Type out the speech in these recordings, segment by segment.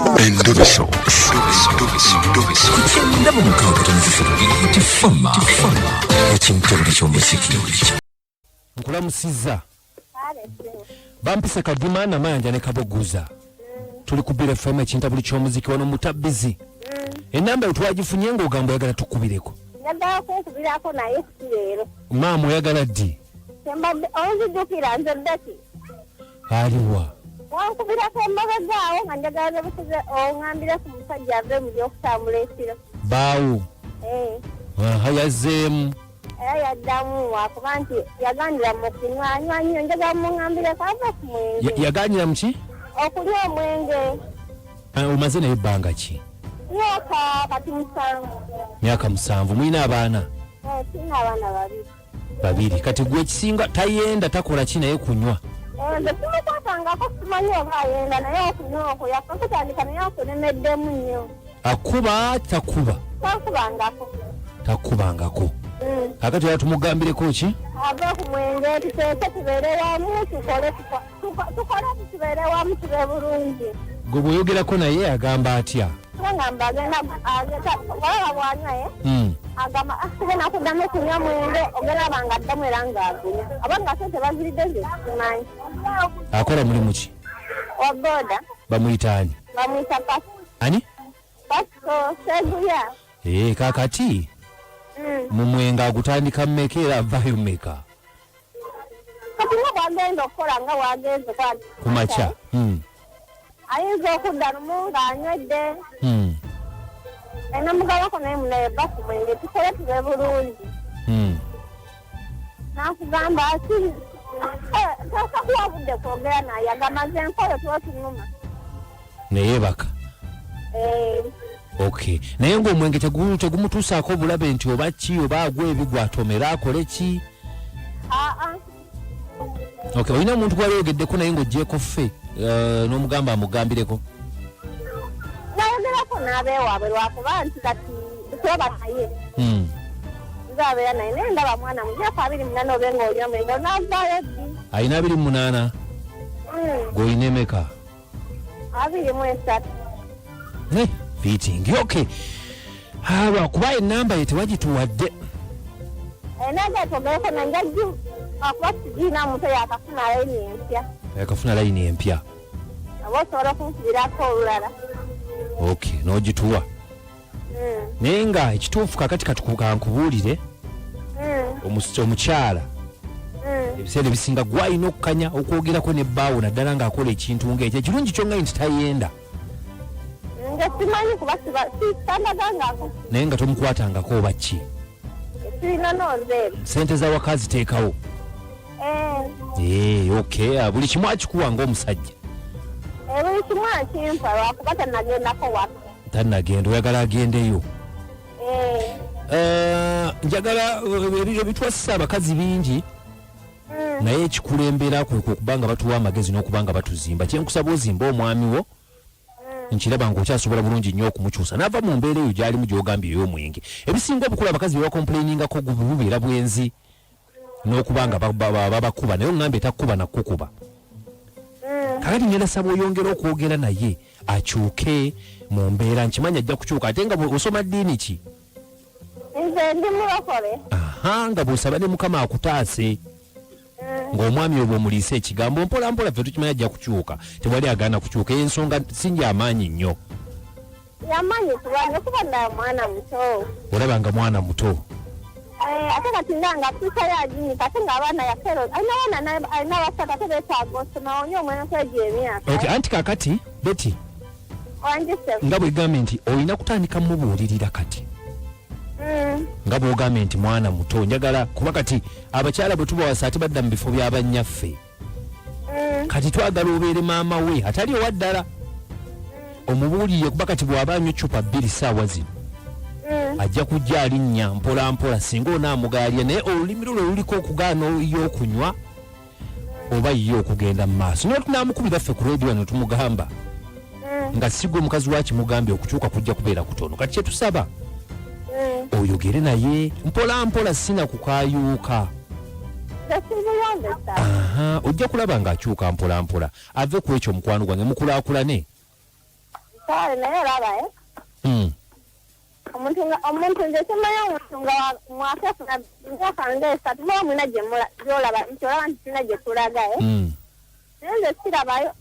Endobeso. Ndaba mukabata nzifuru tifama. Ekintu ky'omuziki. Nkulamusiza. Bampise kadima na manja ne kaboguza. Tuli kubira FM ekintabuli ky'omuziki wano mutabbizi. Enamba etwagifunye ng'ogamba oyagala tukubireko. Njagala kukubirako naye si leero. Maama oyagala ddi? Mbadde onzijjukira nze ddeki. Aliwa. Wankubirako embabagaawo nga njagala bukuze oŋŋambire ku musajja ave mu by'okutambula ekiro. Baawo. Yazzeemu. Era yaddamu wakuba nti yaganyira mu kunywa anywa nnyo njagala muŋŋambireko ava ku mwenge. Yaganyira mu ki? Okunywa omwenge. Omaze naye ebbanga ki? Myaka 7. Mulina abaana? Tulina abaana 2. 2. Kati gwe ekisinga tayenda takola ki naye kunywa? Nze tumukwatangako simanyi oba ayenda naye okunywa okwo yakakutandika naye okunemeddemu nnyo. Akuba takuba? Takubangako. Kakati era tumugambireko ki? Ave ku mwenge tuteeke tubeere wamu tukole tubeere wamu tube bulungi. Gwe bw'oyogerako naye agamba atya? Ngamba agenda wala bwanywa agamba asigena kuddamu kunywa mwenge ogenda nga addamu era ng'agunya abanga so tebaziridde nze simanyi. Akola mulimu ki? Waboda. Bamuyita ani? Bamuyita Pasco. Ani? Pasco Seguya. Kakati mu mwenge agutandika mmeka era avaayo mmeka? Kati nga bwagenda okukola nga bwagenze kumakya. Ayinza okudda lumu ng'anywedde. Namugabako naye munaye bba ku mwenge tukole tube bulungi. Nakugamba tosakuwa budde kwogera naye agamaze enkolo twotunuma. Neyeebaka. Okay. Naye ng'omwenge tegumutuusaako bulabe nti oba ki oba agwa ebigwa atomera akole ki? Okay, olina omuntu gw'alyogeddeko naye ng'oggyeko ffe n'omugamba amugambireko? Nayogerako n'abeewaabwe lwakuba nti kati tuba naye. Nze abeera naye naye ndaba mwana mu myaka 28 obe ng'olya mwenge onaavaayo ddi? Ayina 28? Gw'olina emeka? 23. Fiitingi. Okay. Lwakuba ennamba ye tewagituwadde. Naye togereko nanjajju akuba tugiina omuntu yakafuna layini empya. Yakafuna layini empya. Aba osobola okunsibirako olulala. Okay, n'ogituwa. Naye nga ekituufu kakati kankubuulire omukyala ebiseera ebisinga gwalina okukanya okwogerako ne bbaawo naddala ng'akola ekintu ng'ekyo ekirungi kyonga nti tayenda. Nge simanyi kuba sitandagangako. Naye nga tomukwatangako oba ki? Sirina nonzeeru. Sente z'awaka ziteekawo? Okay, buli kimu akikuwa ng'omusajja? Buli kimu akimpa lwakuba tannagendako waka. Tannagenda, oyagala agendeyo? Njagala ebitwasisa abakazi bingi naye ekikulembera kwe okuba nga batuwa amagezi n'okuba nga batuzimba. Kyenkusaba ozimba omwami wo nkiraba ng'okyasobola bulungi nnyo okumukyusa n'ava mu mbeera eyo gy'alimu gy'ogambye ey'omwenge. Ebisinga obukulu abakazi bye bakomplainingako bubeera bwenzi n'okuba nga babakuba naye oŋŋambye takkuba nakkukuba. Kakati ngenda saba oyongera okwogera naye akyuke mu mbeera nkimanya ajja kukyuka ate nga osoma ddiini ki? Nze ndi mulokole. Nga bw'osaba ne Mukama akutaase ng'omwami obwo omuliise ekigambo mpola mpola ffe tukimanya ajja kukyuka tewali agaana kukyuka ensonga sinja amaanyi nnyo. Yamanyi kubanga kuba nda mwana muto. Olaba nga mwana muto. Ate kati nga tuusa yaginyika ate ng'abaana yakero alina basatu ate beetaaga osoma onye omwana kwegya emyaka. Okay, anti kakati Betty nga bw'egambye nti olina kutandika mubuulirira kati. Nga bw'ogambye nti mwana muto njagala kuba kati abakyala bwe tubawasa ate badda mu bifo bya bannyaffe. Kati twagala obeere maama we atali owa ddala omubuulire kuba kati bw'aba anywa eccupa 2 ssaawa zino ajja kujja alinnya mpola mpola singa onaamugaalya naye olulimi lwe luliko okugaana y'okunywa oba ye okugenda mu maaso. Naye tunaamukubira ffe ku reediyo ne tumugamba nga sigwe omukazi wa kimugambye okukyuka kujja kubeera kutono. Kati kye tusaba oyogere naye mpola mpola sina kukaayuuka. Aha, ojja kulaba ng'akyuka mpola mpola ave ku ekyo mukwano gwange mukulaakulane. Kale naye laba omuntu nze simanyi omuntu nga mwakefuna myaka ng'esatu muba mwina gyolaba nti olaba nti tulina gye tulaga naye nze sirabayo.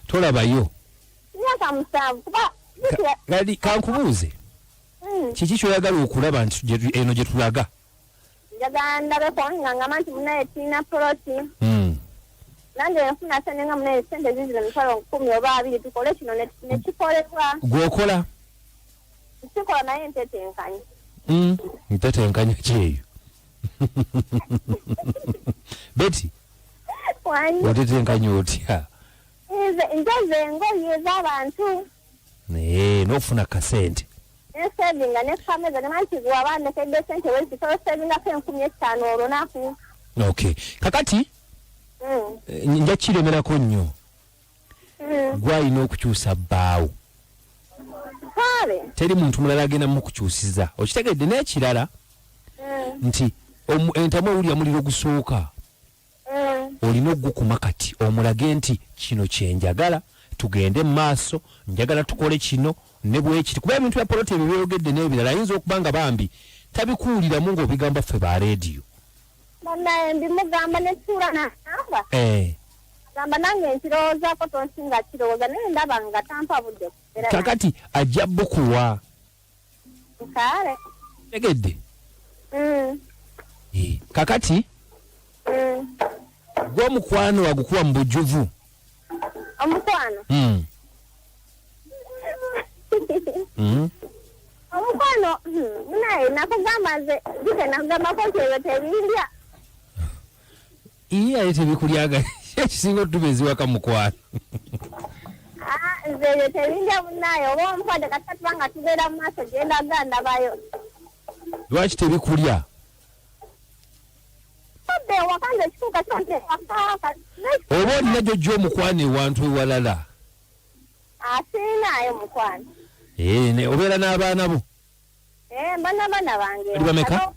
Tolabayo myaka 7 kuba kadi kankubuuze kiki kyoyagala okulaba nti eno gye tulaga? njagala ndabe kwangangama nti munaye tulina poloti nange nfuna sente nga munaye sente zizira emitwalo 10 oba 2 tukole kino nekikolebwa. Gwokola? Kikola naye ntetenkanya. Ntetenkanya kyeyo. Betty otetenkanya otya? Njaze engoye z'abantu n'ofuna kasente nesevinga nekameza nemanti gwabandekedde sente wezitola sevingako 15,000 olunaku. Okay, kakati nja kiremerako nnyo gwalina okukyusa bbaawo. Kale teri muntu mulala agenda mukukyusiza okitegedde n'ekirala nti entamu ewulya muliro gusooka olina ogukuma kati omulage nti kino kyenjagala tugende mu maaso njagala tukole kino ne bwekiti kuba ebintu bya poloti ebyo byeyogedde n'ebirala ayinza okuba nga bambi tabikuwuliramu ng'obigamba ffe ba rediyo. Banaye mbimugamba netuula n'agamba gamba nange nkirowoozaako tonsinga kirowooza naye ndaba nga tampa budde kakati ajja bukuwa kale tegedde kakati gw'omukwano wagukuwa mu bujjuvu omukwano omukwano naye nakugamba nze zike nakugambako nti ebyo tebindya aye tebikulyaga ekisinga otubeziwaka mukwano nze ebyo tebindya munaye oba omukwadde kati tubanga tubeera mu maaso gyendaga ndabayo. Lwaki tebikulya? Wakanze ekikuuka kyonte oba olina gyojja omukwano ewantu ewalala? Sirinayo mukwano. Obeera n'abaana bo? Baana bange. Bali bameka?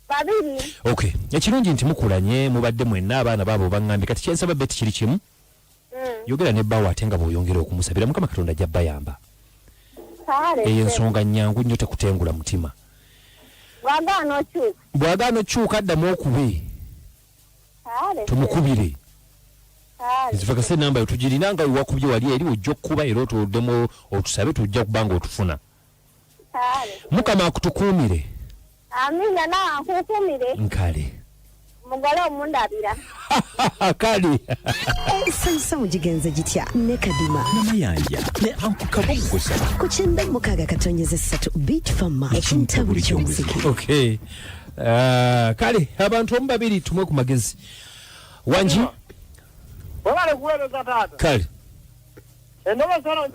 2. Okay, ekirungi nti mukulanye mubadde mwenna abaana baabo baŋŋambye kati kyensaba beti kiri kimu yogera ne bbaawo ate nga bw'oyongera okumusabira Mukama Katonda ajja bayamba. Eyo ensonga nnyangu nnyo tekutengula mutima. Bw'agaana okyuka addamu okube tumukubire zifakase enamba yo tugirina nga wewakubye wali eri ojja okukuba era otuddemu otusabe tujja kuba nga otufuna. Mukama akutukuumire. Amina nawe akukuumire. Nkale mugole omundabira kale Sansa mujigenze gitya ne kadima namayanja ne ankukabogosa kuchenda mukaga katonyeze 3 beat fama ekintabuli ky'omuziki. Okay, kale abantu omubabiri tumwe ku magezi wanji wabale kuweereza taata kale Endobeso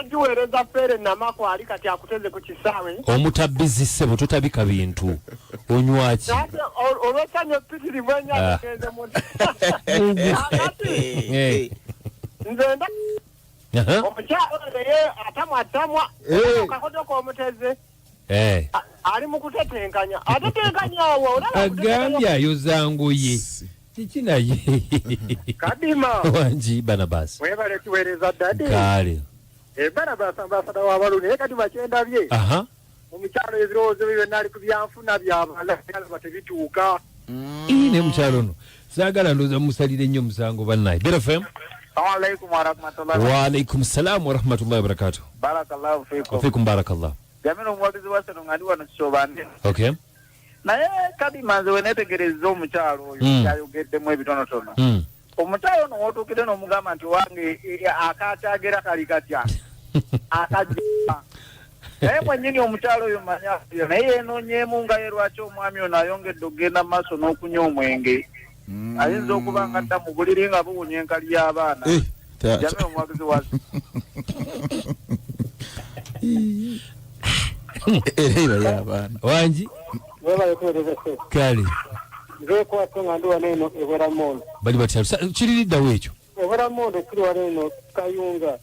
njuweereza fere namako ali kati akuteze ku kisaawe omutabbizi bo totabika bintu onywaki olwesanya pitiri mwenya kugende muntu nzenda omukyalo naye atamwa kakotoka omuteze ali mu kutetenkanya atetenkanya awo agambye ayozanguye kiki naye kadima wanji Barnabas webale tuweereza ddade kale Barnabas ambasada w'abalulu naye kati bakyendabye omukyalo ebirowoozo byo byonna ali ku byanfuna byabala tebituuka ne mukyalo no saagala ndooza musalire nnyo musango bannaye BFM. Assalamualaikum warahmatullahi Waalaikum salam warahmatullahi wabarakatuh. Barakallahu fikum. Fikum barakallah. Jamino mwagizi wasano ngandi wano kisobande. Okay. Naye kadi manze wenetegereza omukyalo oyo yayogeddemu ebitonotono. Omukyalo ono wotuukire n'omugamba nti wange akakyagera kali katya akajja naye mwennyini omukyalo oyo manya naye yenoonyeemu nga ye lwaki omwami ono ayongedde okugenda mu maaso n'okunywa omwenge ayinza okuba nga dda mu buliri nga buwunya enkali y'abaana jame omwagizi wasi era y'abaana wanji kale nzeekwate nga ndi wano eno ebera mondo bali batya kiririddawo ekyo ebera mondo kiri wano eno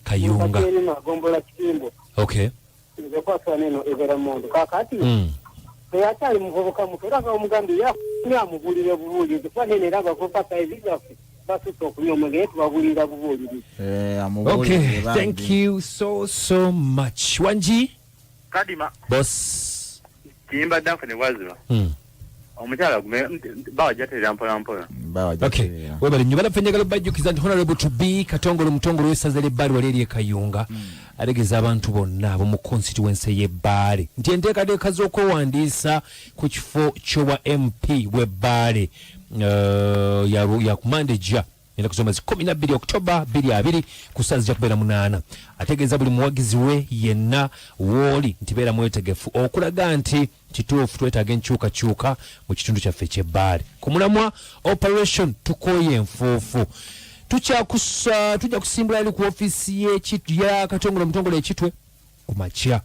kayunga gombola kitimbo. Okay, nzeekwate wano eno ebera mondo kakati teyakyali muvubuka muto era nga omugambye yamubulire bubuulizi kuba nene era abavubuka saizi gaffe basuka okunywa omwenge tubabulira bubuuliri. Okay, thank you so much. Wanji? Kadima. Boss. Kimba dafu ne waziba. Omukyala bawajatera mpola. Okay. Webale nyubala fenjagalo bajjukiza nti honorable to be Katongolo Mutongolo w'essaza ly'Ebbaale wali eri Kayunga alegeza abantu bonna ab'omu constituency y'Ebbaale nti enteekateeka z'okwewandiisa ku kifo ky'obwa MP w'Ebbaale ya kumandejja enda kusoma 12 Oktoba 2020 ku saa zijja kubeera 8. Ategeeza buli muwagizi we yenna w'oli nti beera mwetegefu okulaga nti kituufu twetaaga enkyukakyuka mu kitundu kyaffe ky'Ebbaale. Ku mulamwa operation tukoye enfuufu tujja kusimbula eri ku ofiisi ya Katongolo Mutongolo ekitwe ku makya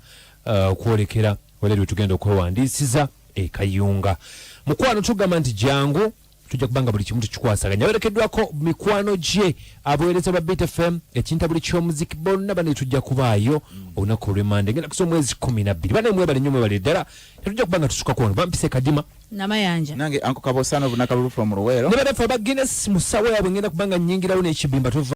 okwolekera waleero tugenda okwewandiisiza e Kayunga. Mukwano tugamba nti jangu tujja kubanga buli kimu tukikwasaganya. Werekeddwako mikwano gye abaweereza ba Beat FM ekintabuli ky'omuziki bonna bane tujja kubaayo olunaku olw'Emande ngenda kusoma mwezi 12 bane mwebale nnyo mwebale ddala tetujja kubanga tusuka kuwano bampise Kadima namayanja nange anko kabosano bunaka lulu from Ruwero ne badafa ba Guinness musawo yabwe ngenda kubanga nnyingirawo n'ekibimba